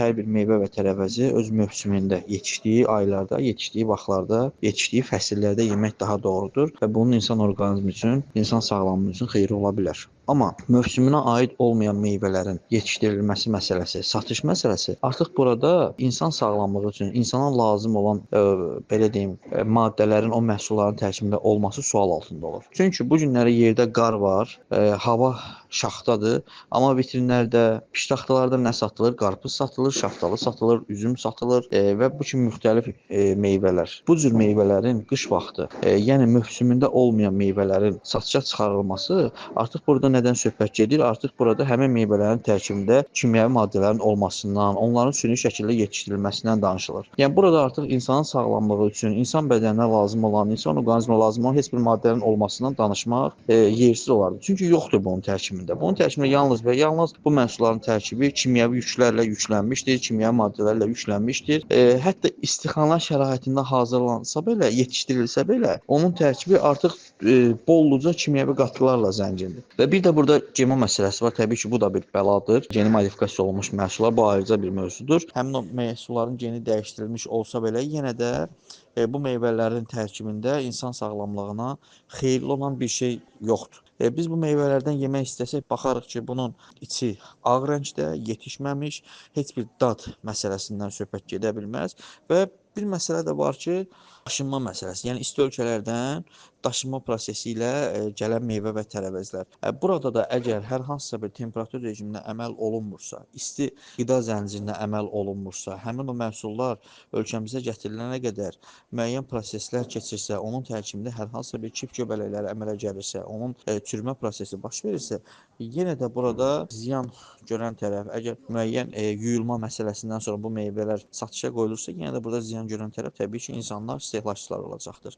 hər bir meyvə və tərəvəzi öz mövsümündə, yetişdiyi aylarda, yetişdiyi vaxtlarda, yetişdiyi fəsillərdə yemək daha doğrudur və bunun insan orqanizmi üçün, insan sağlamlığı üçün xeyri ola bilər. Amma mövsümünə aid olmayan meyvələrin yetişdirilməsi məsələsi, satış məsələsi artıq burada insan sağlamlığı üçün insana lazım olan belə deyim, maddələrin o məhsulların tərkibində olması sual altında olur. Çünki bu günləri yerdə qar var, hava şaxtadır, amma vitrinlərdə, piştaxtalarda nə satılır? Qarpız satılır, şaftalı satılır, üzüm satılır və bu kimi müxtəlif meyvələr. Bu cür meyvələrin qış vaxtı, yəni mövsümündə olmayan meyvələrin satışa çıxarılması artıq burada nədən söhbət gedir? Artıq burada həmin meyvələrin tərkibində kimyəvi maddələrin olmasından, onların süni şəkildə yetişdirilməsindən danışılır. Yəni burada artıq insanın sağlamlığı üçün, insan bədəninə lazım olan, insan orqanizminə lazım olan heç bir maddənin olmasından danışmaq yersiz olardı. Çünki yoxdur bunun tərkibində. Bunun tərkibində yalnız və yalnız bu məhsulların tərkibi kimyəvi yüklərlə yüklənmişdir, kimyəvi maddələrlə yüklənmişdir. Hətta istixana şəraitində hazırlansa belə, yetişdirilsə belə, onun tərkibi artıq bolluca kimyəvi qatıqlarla zəngindir. Və bir də burada GMO məsələsi var. Təbii ki, bu da bir bəladır. Geni modifikasiya olunmuş məhsullar bu ayrıca bir mövzudur. Həmin o məhsulların geni dəyişdirilmiş olsa belə, yenə də bu meyvələrin tərkibində insan sağlamlığına xeyirli olan bir şey yoxdur. Biz bu meyvələrdən yemək istəsək, baxarıq ki, bunun içi ağ rəngdə, yetişməmiş, heç bir dad məsələsindən söhbət gedə bilməz və bir məsələ də var ki, daşınma məsələsi. Yəni isti ölkələrdən daşınma prosesi ilə gələn meyvə və tərəvəzlər. Burada da əgər hər hansısa bir temperatur rejiminə əməl olunmursa, isti qida zəncirinə əməl olunmursa, həmin o məhsullar ölkəmizə gətirilənə qədər müəyyən proseslər keçirsə, onun tərkibində hər hansısa bir kif göbələkləri əmələ gəlirsə, onun çürümə prosesi baş verirsə, yenə də burada ziyan görən tərəf, əgər müəyyən yuyulma məsələsindən sonra bu meyvələr satışa qoyulursa, yenə də burada ziyan görən tərəf təbii ki, insanlar, istehlakçılar olacaqdır.